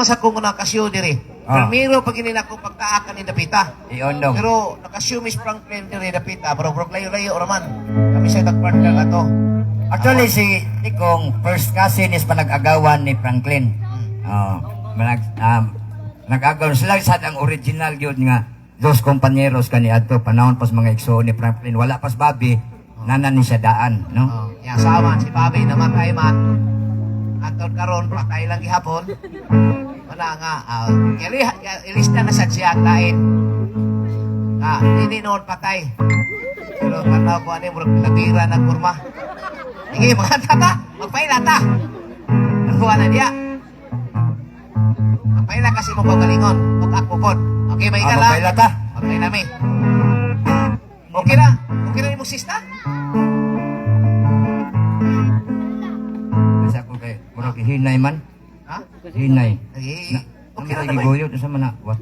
masa ko nga nakasyo diri. Primero pag inina ko pagtaakan ni Dapita. Iondong. Pero nakasyo Miss Franklin diri Dapita, pero layo-layo raman. Kami sa tagpartner na to. Actually, si Tikong, first cousin is panag-agawan ni Franklin. Nag-agawan sila sa ang original yun nga, dos kompanyeros kani adto panahon pas mga igso ni Franklin. Wala pas babi, nanan ni siya daan, no? Yang sama, si Bobby namatay man. Aton karon patay lang gihapon. Wala nga, ilista na sa siya lain. Hindi noon patay. Pero panaw ko ano yung natira ng kurma. Sige, mga tata, magpaila ta. Nakuha na diya. Magpaila kasi mo pagalingon. Mag-akupod. Okay, may ikala. Magpaila ta. Magpaila mi. Okay na? Okay na yung sista? Kasi ako kay, murag hinay man. Ha? Hinay. Okay na naman. Giguyot sa mana. What?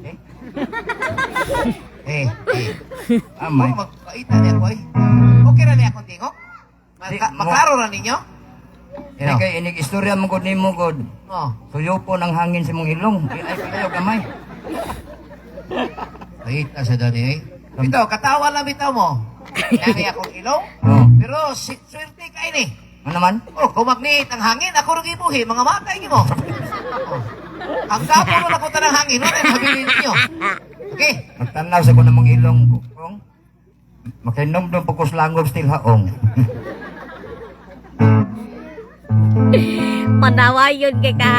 Amay. Magkaita niya ko eh. Okay na niya akong tingok? Maklaro na ninyo? Hindi kay inig istorya mo gud nimo gud. Suyo po ng hangin sa mong ilong. Ay kayo gamay. Kaita sa dani eh. Ito, katawa lang bitaw mo. Yan akong ilong. Pero swerte ka ini. Ano naman? Kung magniit ang hangin, ako rin ibuhi. Mga matay mo. Ang gapo mo na punta ng hangin. Ano yung mabili ninyo? Okay. Magtanaw sa ko namang ilong. Kung makinom doon pagkuslangob still haong. Manawa yun kay ka.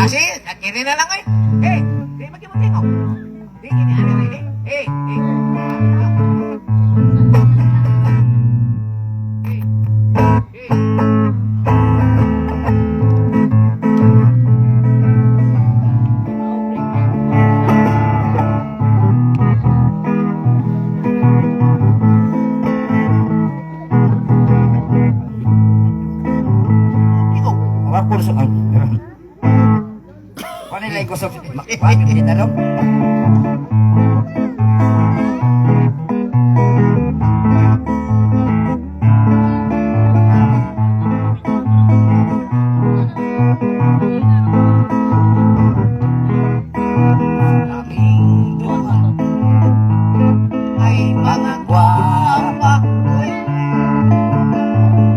Sige, kini na lang eh. Di magkimutino. Di kini ano ini. Panilay ko sa makipag yung tinanong. Kaming duha ay mga gwapa.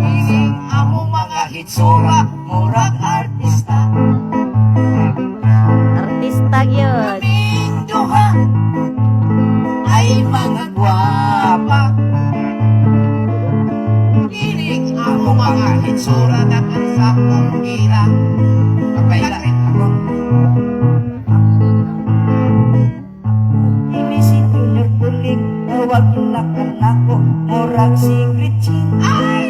Ining amo mga hitsura, murag artista. Artista yun. Kaming duha ay mga gwapa. Ining amo mga hitsura, dapat sa pungkira. Pagpailain ako. Inisip yung pulik, tawag yung nakanako, murag secret chin. Ay!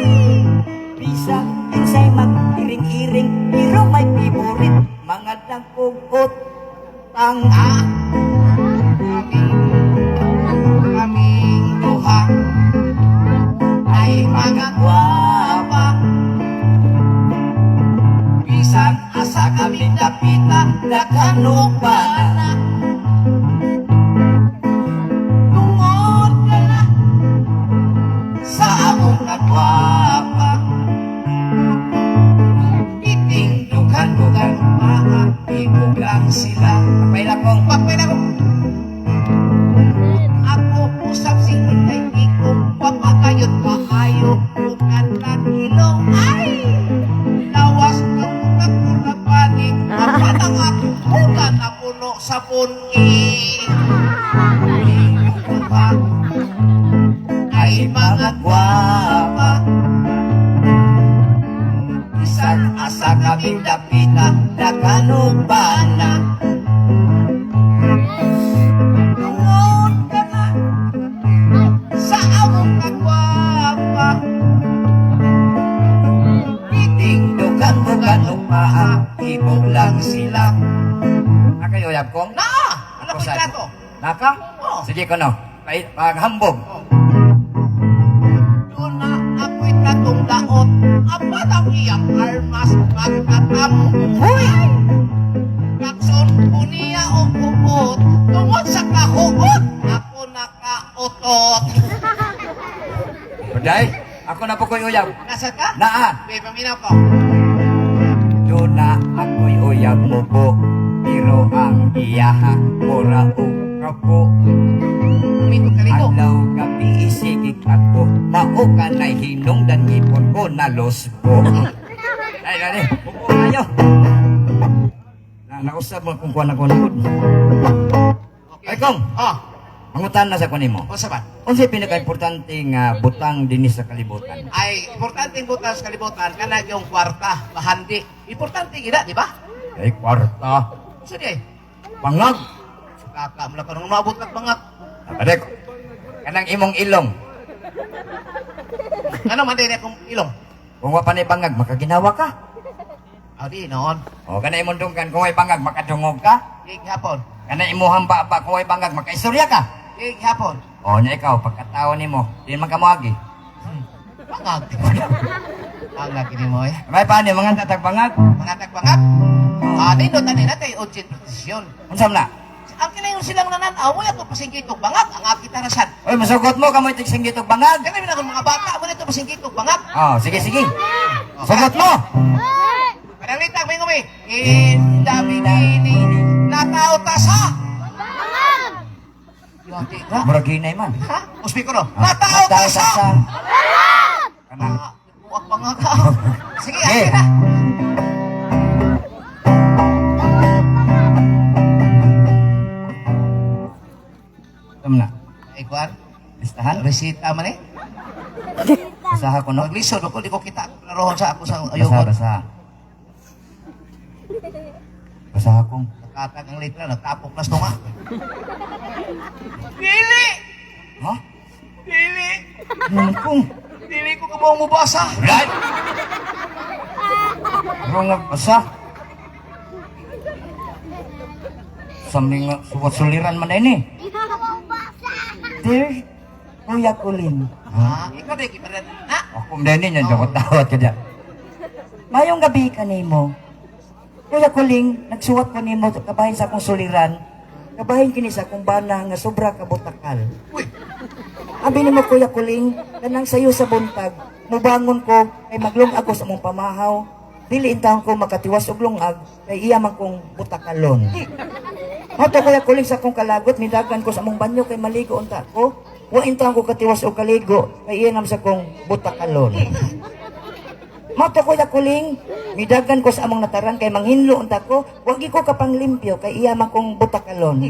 Bisa, insay mag-iring-iring, pero may favorite, mga nagpugot, tanga. Kaming duha ay mga gwapa. Bisan asa kami dapita, dakanubana. Tungod ka na sa among kagwapa. Itingdukan-dukan maakibog lang sila. Pagpailakong. Ako usap si Inday Ikong, papagayot maayo, bukan lang ilong. Ay! Lawas ng nagpulapanig, apat ang atong bukan na puno sa pungi. Inuha ay mga gwapa. Bisan asa kami dapita, dakanubana. Tungod ka na sa among kagwapa. Itingdukan-dukan umaakibog lang sila. Nakayo yab kong? Ano po yung trato? Naka? Oo. Sige ko no. Paghambog. Doon na ako'y tatong daot. Apat ang iyang armas pagkatambuhay. Kakson ko niya o kubot. Tungod sa kahugot, ako nakautot. Paday, ako na po ko'y uyab. Nasa ka? Naa, May paminaw ko. doon na ako'y uyab mo po. Pero ang iyaha, mura o kapo. Minto kaligo. Alaw gabi isigig ako. Mao ka na'y hinungdan ipon ko na los po. Ay, dali, buko kayo. Nausap mo kung kuha na kunod. Okay. Ay, Kong, Oh, mangutan na sa kunin mo. o saban? Unsay pinaka-importante nga butang dinis sa kalibutan? Ay, importanteng butas kalibutan, kana yung kwarta, bahandi. Importante gina, di ba? Ay, kwarta. So di ay, Pangag. kaka, mula ka nung maabot at mga, Adek, kanang imong ilong. ano man din akong ilong? Kung wa pa ni bangag, makaginawa ka. O di, noon. O, kana imong dunggan, kung way bangag, makadungog ka. Ig hapon. Kana imuhang baba, kung way bangag, makaistorya ka. Ig hapon. O, nya ikaw, pagkatao nimo, di man ka moagi. Bangag. Bangag ini mo eh. May paano, mga tatag bangag? Mga tagbangag. Di doon tanin natin, ujit posisyon. Unsam na? Ang kinayon silang nananaw, wala to pasingkitog bangag, ang akita rasan. Oy, masugot mo, kamoy tigsingitog bangag. Kaya namin akong mga bata, wala to pasingkitog bangag. O, sige, sige. Sugot mo. Panalitag, may ngumi. Indami nini, natao tasa. Yati ka. Muraginay man. Ha? Uspi ko no. Natao tasa. Kanang, Huwag pa nga ka. Sige, Eh. akin na. unsam na? Ikuan, Listahan? resita man eh. Basaha ko, no? Maglisod ako, di ko kita. Naroon sa ako sa Basaha, ayokon. basaha. Basaha kong. Nakatag ang litra, nagtapok na stunga. Dili! Ha? Dili! Ano kong? Dili ko ka mo basa. Right? Rungag basa. Saming suwat suliran man ini. Dear Kuya Kulin. Ha? Ikaw din, kiparan. Ha? Ako din niya, dapat tawat ka dyan. Mayong gabi ka nimo. Kuya Kuling, nagsuwat ko nimo kabahin sa akong suliran. Kabahin kini sa akong bana nga sobra ka butakal. Uy! Abi nimo Kuya Kuling, kanang sayo sa buntag. Mubangon ko kay maglong ako sa mong pamahaw. Dili intawon ko makatiwas og lungag kay iya man kong butakalon. Hato Kuya Kuling sa akong kalagot midagan ko sa mong banyo kay maligo unta ko. Wa intawon ko katiwas og kaligo kay iya nam sa kong butakalon. Mato Kuya Kuling, midagan ko sa among nataran kay manghinlo unta ko, wagi ko kapanglimpyo kay iya man kong butakalon.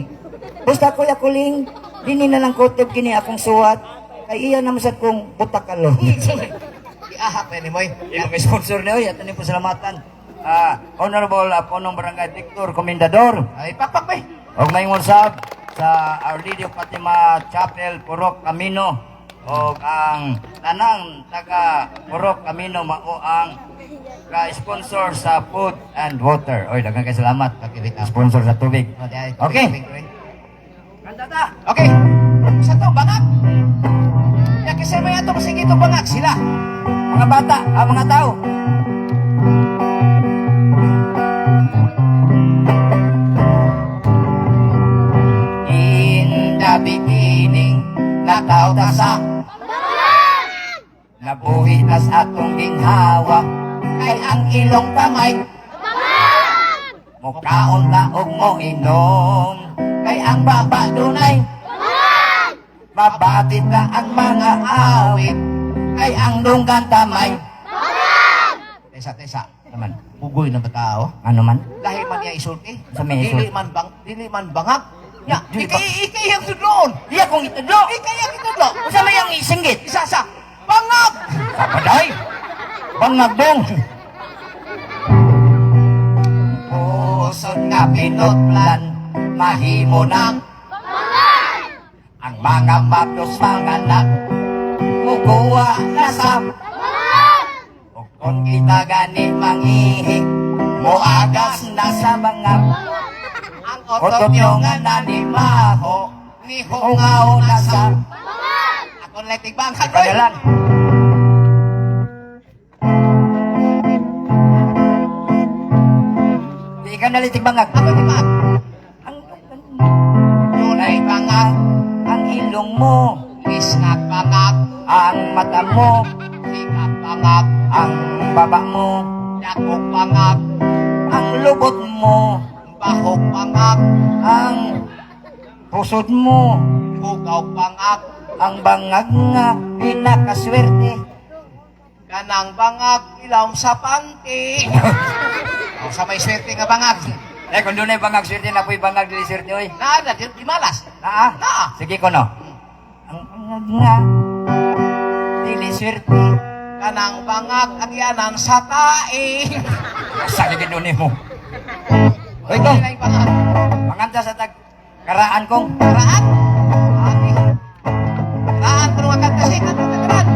Basta Kuya Kuling, dini na lang kutob kini akong suwat kay iya naman sa kong butakalon. Iahak na ni Moy. Yung sponsor niyo, yan po salamatan. Honorable Punong Barangay Victor Comendador. Ay, pakpak ba? Og mayngon sab sa Our Lady of Fatima Chapel, Purok Camino. Og ang tanang taga Purok Camino mao ang ka-sponsor sa food and water. Oy, daghang kay salamat. Sponsor sa tubig. Okay. Kanta ta. Okay. Sa to, bangag. Ya, kasi may ato kasi ito bangag sila. Mga bata, mga tao. In the beginning, nataw ta sa nabuhi tas atong ginhawa kay ang ilong kamay mukaon ta og mo inom kay ang baba dunay mabatid na ang mga awit kay ang lunggan tamay Tesa. naman Bugoy ng tao. ano man Lahi man niya isulti. Sa may isulti. Dili man bangag. Ya, Dili ikay ang tudloon. iya kong itudlo Ikay ang itudlo. usa may ang isinggit Isa. Bangag! kapaday bangagbong Pusod nga pinutlan, mahimo ng ang mga maplos mga anak mukuha na sa ug kung kita gani mangihi muagas na sa bangag ang otot otot nyo nyo nga nga nanimaho ni hungaw na sa Ako letik bangag. padalan di ka nalitig bangag Ako di ba? ang Tunay bangag. ang ilong mo Isnat bangag. ang mata mo, Sikap bangag, ang baba mo, dakog bangag, ang lubot mo, bahog bangag, ang pusod mo, bugaw bangag, ang bangag nga pinakaswerte. kanang bangag ilaw sa panty. O, sa may swerte nga bangag. Eh, kung doon ay bangag swerte na po'y bangag dili swerte, oy. Nada, di malas. Naa? Naa. Sige ko, no. Ang bangag nga dili swerte. Kanang bangag agyanan sa tae. Sa ligid doon mo. Oy, kong. Kanang bangag. Manganta sa tag karaan kong. Karaan. Ati. Karaan ko nung kanta siya. Karaan.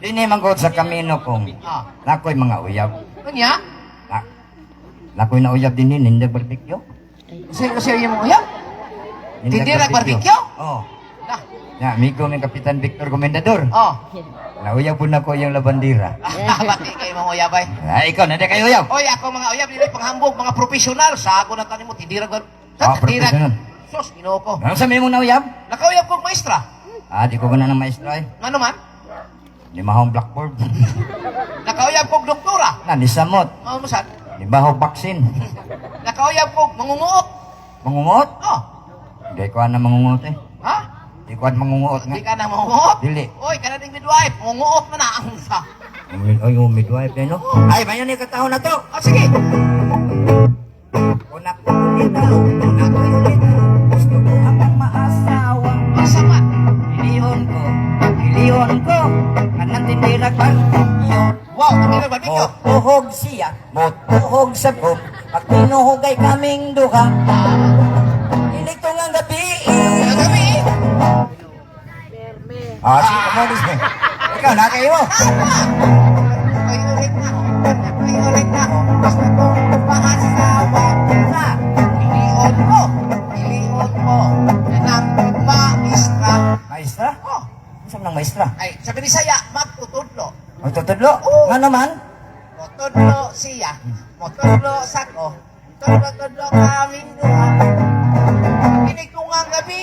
Dini manggod sa kamino kong. Ah. Nakoy mga uyab. Kanya? Nakoy na uyab din ni nindag barbecue. Kasi yung mga uyab. Hindi barbecue? Oo. Nah. Ya, amigo ng Kapitan Victor Comendador. Oh. Nauyab po na ko yung labandira. Bati kayo mga uyab ay. Ikaw, nade kayo uyab. Oy, ako mga uyab, dili panghambog, mga profesional. Sa ako na tanim mo, tindira ko. Ah, profesional. Sus, ginoo ko. Ano sa mo na uyab? Nakauyab kong maestra. Di ko gana ng maestro ay. Ano man? Limahong blackboard. Nakauyab kong doktora. Nisamot. Ano mo sad? Limahong vaccine. Nakauyab kong mangunguot. Mangungot? Oh. Hindi ko na mangungot eh. Ha? Hindi ko mangungot nga. Di ka na mangunguot? Dili. Oy, ka na ding midwife. Mangunguot na na ang sa. Ay, yung midwife eh, no? Ay, mayon ni katahon na to. Oh, sige. Unak ko ulit ako. Unak ko ulit ako. Gusto ko akong maasawa. Masamat. Iliyon ko. Iliyon ko. Kanang tindirag ba? Iyon. Wow, tindira barbecue. Motuhog siya. Motuhog sa kong. At pinuhugay kaming duha. Inig to nga gabi. Ano kami? Sige, kamulis mo. Ikaw, na kayo. Ay, ulit na ako. Ay, ulit na ako. Basta kong pangasawa na. Ilion ko. Ilion ko. Nanang maestra. Maestra? Oh. Saan ng maestra? Ay, sabi ni saya, magtutudlo. Magtutudlo? Oo. Nga naman? Motudlo siya. Motudlo sako. Tudlo kaming duha. Kinig ko nga gabi.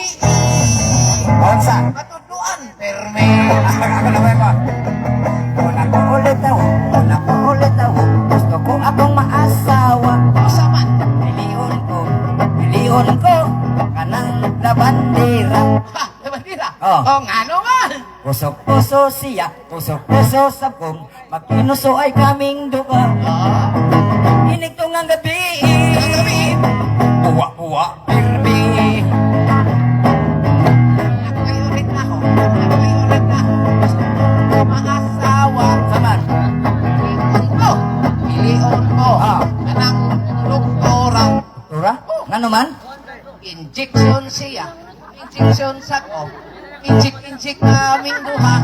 Onsa? Matudluan. Perme. Ako na ba? Una ko ulit ako. Una ko ulit ako. Gusto ko akong maasawa. Masaman. Miliyon ko. Kanang labandira. Ha, nabandira. Oh. Oh, nga naman. Kusok-puso siya. Kusok-puso sa kong. Magkinuso ay kaming duka. Ah. Inig to nga gabi. Ang gabi. Uwa-uwa. Pirmi. Ako'y ulit na ako. Ako'y ulit na ako. Gusto ko maasawa. Saman. Ilion ko. Ilion ko. Ah. Anang doktorang. Tura? Nga naman? Injection siya. Injection sa ko. Injik kaming duha.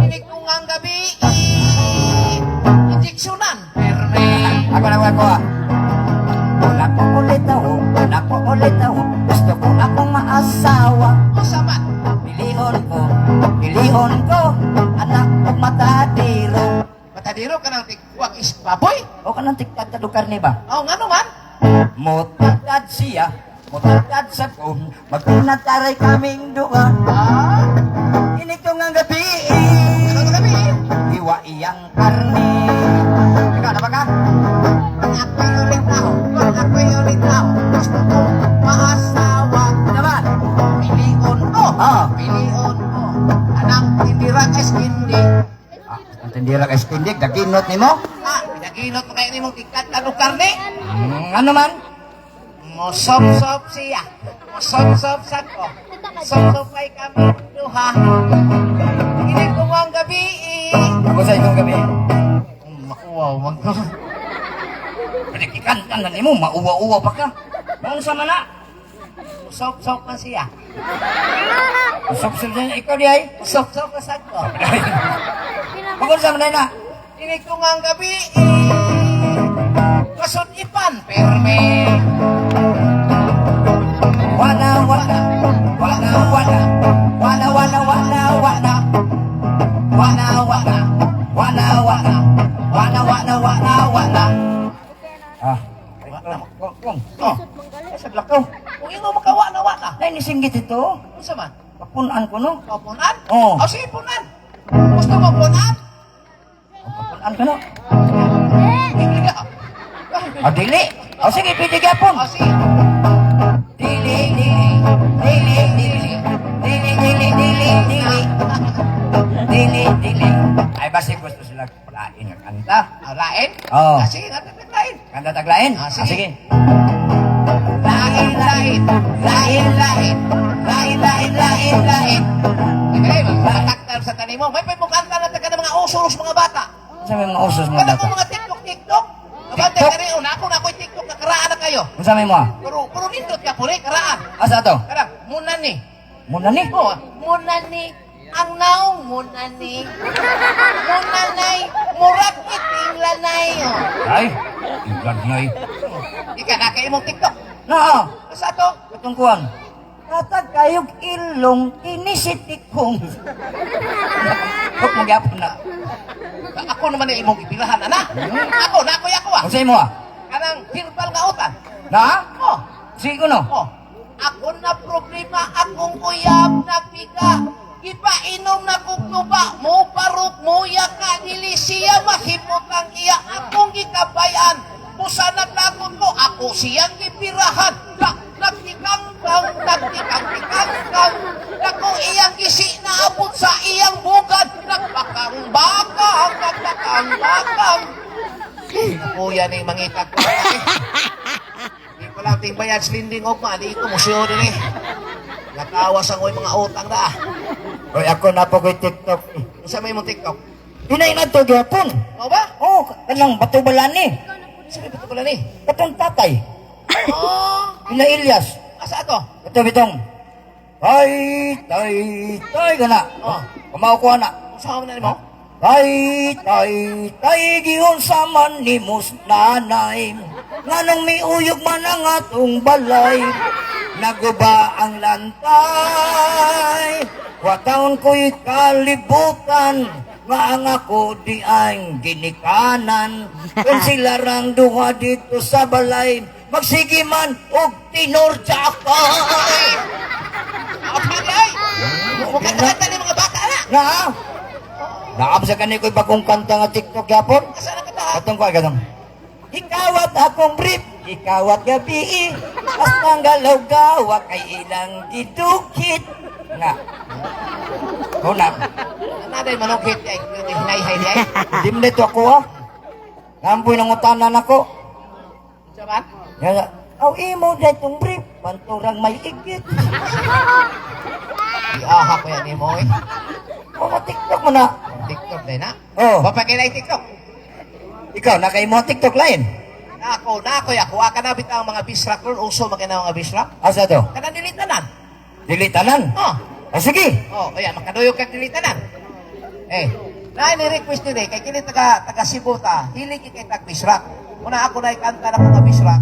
Inig ko nga gabi. Injeksyonan. Perme. Ako na ako. Una ko ulit ako. Una ko ulit ako. Gusto ko akong maasawa. Masaman. Pilihon ko, anak kong matadiro. Matadiro ka ng tigwag is baboy. O ka nang tiktad na lugar ni ba? Oh, nga naman. Mutagdad siya, mutagdad sa kong, magpunataray kaming duha. Ah. Inig to nga gabi, Ano na gabi? iwa iyang karni. Ikaw na ba ka? Ako'y ulit na ako. Ako'y ulit na ako. Gusto ko maasawa. Naman? Pilion ko. Ah. Pilion ko. Anang tindirang eskindi. Ang tindira ka eskindig, daginot ni mo? Pinaginot mo kayo ni mong tikat na karne. Ano man? Mosop-sop siya. Mosop-sop sa ko. Mosop-sop kay kami duha. Hindi ko ang gabi. Ako sa itong gabi. Wow, Panikikantan na ni mo, mauwa-uwa pa ka. Ano sa mana? Mosop-sop na siya. Usap-usap niya, ikaw di ay. Mosop-sop na sa ko. Pagod sa mana na. Hindi ko ang gabi. Kasot ipan, perme. Wana, wana, wana, wana, wana, wana, wana, wana, wana, wana, wana, wana, wana, wana, wana, wana. Ah, kong, Oh, sa blakaw. kung ino makawa na wa na. Nay nisinggit ito. Unsa man? Kapunan ko no. O, punan? Oo. O, sige, punan. Gusto mo punan? Kapunan ko no. Hindi ka. Dili. Sige, pwede gyapon. O, sige. Dili, dili. Dili, dili. Dili, dili, dili, dili. Dili, dili. Ay, basi gusto sila lain nga kanta. Lain? Oo. Sige, nga, lain. Kanta taglain? Sige. Sige. Lain, lain. Lain, lain. Lain, lain, lain, lain. Okay, magtataktal sa tanim mo. May pagmukanta na taga ng mga usos, mga bata. Sa may mga usos mga Kada bata. ko mga TikTok. Kabante TikTok? ka rin, na ako'y TikTok na karaan na kayo. Unsa may mo? Puro nindot ka po karaan. Asa to? Kada, muna ni. Muna ni. Oh, muna ni. Ang naong muna ni. Muna nay. Murag iting lanay. Oh. Ay, iglan ngay. Ika na kayo mong TikTok. Na, Sa to? itong kuwan. Tatag kayog ilong kinisitikong. Huwag magyapon na. Ako naman na imong ipilahan, ana. Ako ah. Unsa mo ah? Kanang herbal nga utan. Na? Oh, Sige ko no. oh. Ako na problema, akong uyab nagbiga. Ipainom na kong tuba, mo parok mo ka dili siya mahimot ang iya akong gikabayan. Busa naglagot ko, ako siyang gipirahan. Nagtikang-kang, nagtikang-tikang-kang. Naku iyang gisi na abot sa iyang bugad. Nagpakang-bakang, nagpakang-bakang. Kuya ni mangitag ko. Hindi ko lang tingbayan slinding og ma. Di ko musyo din eh. Nakawas ang mga utang na. Oy, ako na po ko'y TikTok. Isa may mong TikTok. Pinay na to gyapon. Mo ba? Oh, kanang batubalan ni. Sabi ba ito pala ni? Katong tatay. Oh, Ina Ilyas. asa to? Ito bitong. Tay, tay, tay ka na. Oh. Kumaw ko na. Saan mo na ni mo? Tay, tay, tay, giyon sa man ni mus nanay. Nganong may uyog man ang atong balay. Naguba ang lantay. Wataon ko'y kalibutan. Nga ang ako di ang ginikanan. Kung sila rang duha dito sa balay, magsige man og tinurjakay. Apa ni ay? Huwag kanta-kanta ni mga bata na. Na? Naab sa kaniko'y bagong kanta nga TikTok yapon. Asa na kanta? Katong ko ay ganun. Ikawat akong brief, ikawat gabi, hastang galaw-gawa kay ilang didukit. Nga. Hunap. Naday manungkit ay hinay-hay di ay. Di mo nito ako ah. Ngamboy ng utanan ako. Saban? Nga, aw imo na itong brief, panturang may igit. Iahak ko yan ni mo eh. Mga TikTok mo na. TikTok din na. Oh, Wapa kay TikTok. ikaw, nakain mo TikTok line. Ako, ako ka na bitang mga bisrak ron. Uso makina mga bisrak. Asa to? Kanang dilitanan. Dilitanan. Oh, Sige. oh, ayan, makaduyog kang dilitanan. Na ni-request ni kay kini taga Cebu ta, hilig kay tag bisrak. Una ako na ikanta na mga bisrak.